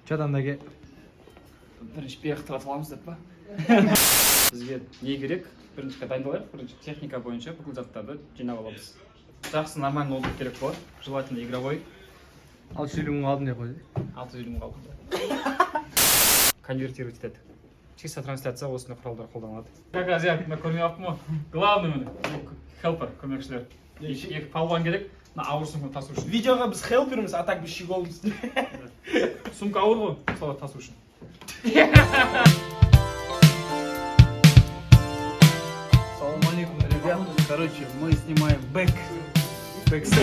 Че там неге? Бірінші пияқтыра саламыз деп па? Бізге не керек? Бірінші дайындалайық, бірінші техника бойынша бүкіл заттарды жинап аламыз. Жақсы нормально ноутбук керек болады, желательно игровой. 650 мың алдым деп қойды. 650 мың алдым. Конвертировать етеді. Чисто трансляция осындай құралдар қолданылады. Как азиат, көрмей алыппын ғой. Главный міне, хелпер, көмекшілер. Екі палуан керек, ауыр сумка тасу үшін. Видеоға біз хелперміз, а так біз щеголымыз. Сумка ауыр ғой, солар тасу үшін. Салам алейкум, ребят. Короче, мы снимаем бэкстейдж.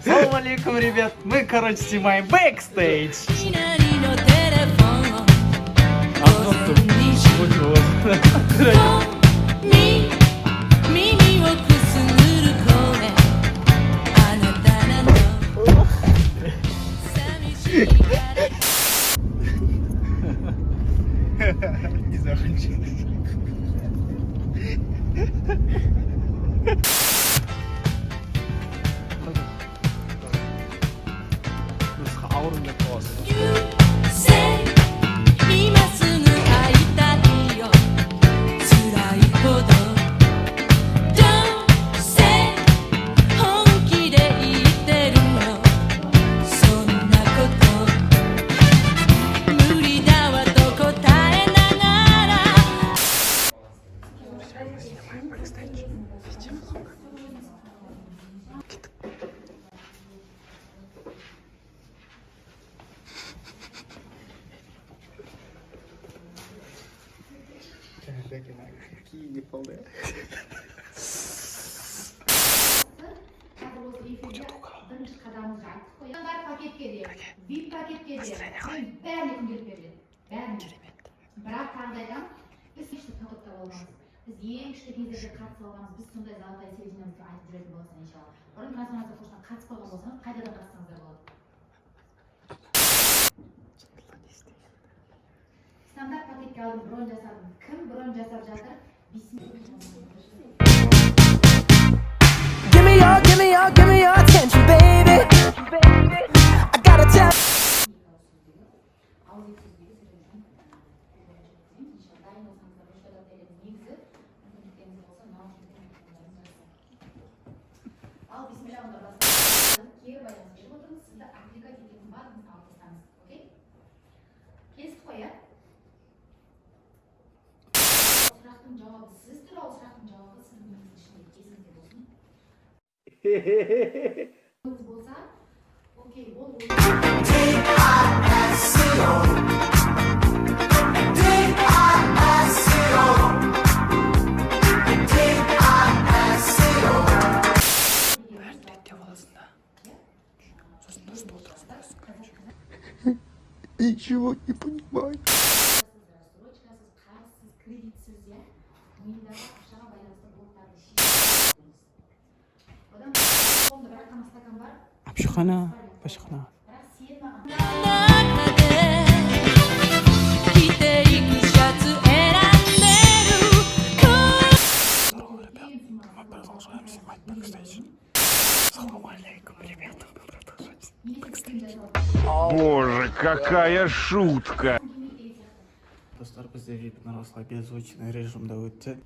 Салам алейкум, ребят. Мы, короче, снимаем бэкстейдж. Не закончилось. Ауырым деп қаласың. Какие не полные. Birinchi qadamimizni aytib qo'ygan. Bir paketga de, VIP paketga de, bärini kungelib beradi. Bärini. Biroq qandaydan biz hech narsa to'xtab olmaymiz. Biz eng ishligingizga qattiq olamiz. Biz shunday zalda televizorda aytib beradigan bo'lsa inshaalloh. Birinchi narsani qo'shdan qattiq olgan bo'lsangiz, qayerdan qattiqingizlar bo'ladi. Standart paketga olib bron jasadim. Kim bron jasab jatir? Give me your attention, baby. I gotta tell. Bo'lsa, okey, bo'ldi. Ничего не понимаю. Апшихана. Продолжаем снимать бэкстейдж. Салам алейкум, ребята, мы продолжаем снимать бэкстейдж. Боже, какая шутка! Достар, бізде вебинар осылай беззвучный режимде өтті.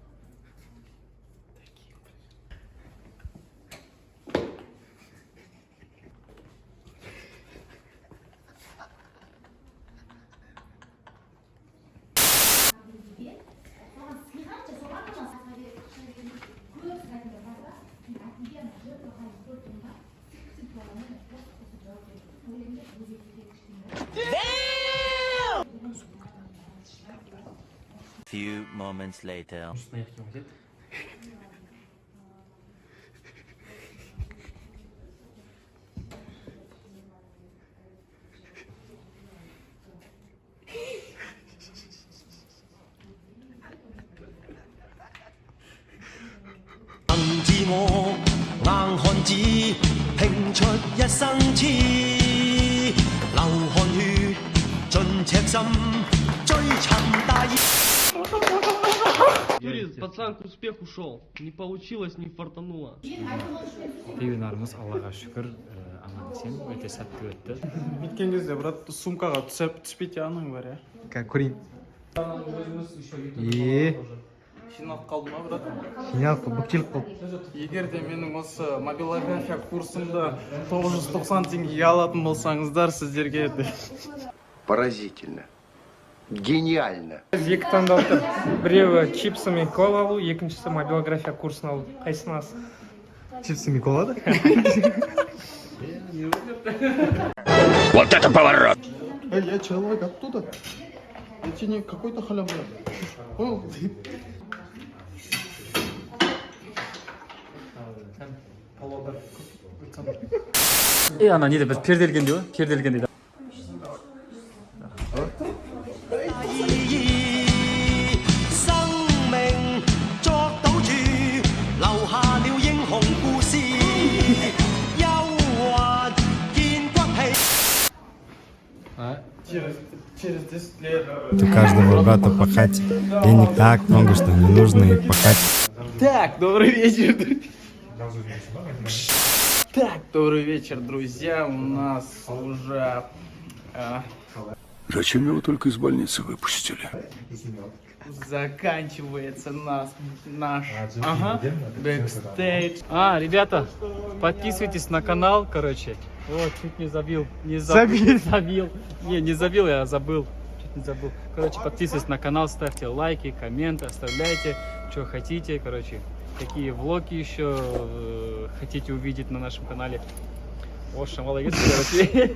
Few moments later.硬漢子拼出一生痴，流汗血盡赤心。尋大意。 Юрий, пацан к успеху шел. Не получилось, не фартануло. Вебинарымыз Аллаға шүкір аман есен өте сәтті өтті. Біткен кезде, брат, сумкаға түспейте аның бар, я? көрейін. Жиналып қалды ма, брат? Жиналып бүктеліп қалды. Егер де менің осы мобилография курсымды 990 теңгеге алатын болсаңыздар, сіздерге Поразительно. Гениально. Екі таңдау тұр. Біреуі чипсы мен кола алу, екіншісі мобилография курсын алу. Қайсысын аласың? Чипсы мен кола да? Вот это поворот! Я человек оттуда. Это не какой-то халявы. Понял? Ана не деп перделген дейді ғой, перделген дейді. Через 10 лет. У каждого брата пахать. Денег так много, что не нужно и пахать. Так, добрый вечер. Так, добрый вечер, друзья. У нас уже... Зачем его только из больницы выпустили? заканчивается наш бэкстейдж. Ребята, подписывайтесь на канал, короче. Вот, чуть не забил. Не забил, я забыл. Чуть не забыл. Короче, подписывайтесь на канал, ставьте лайки, комменты, оставляйте, что хотите, короче. Какие влоги еще хотите увидеть на нашем канале. В общем, молодец, короче.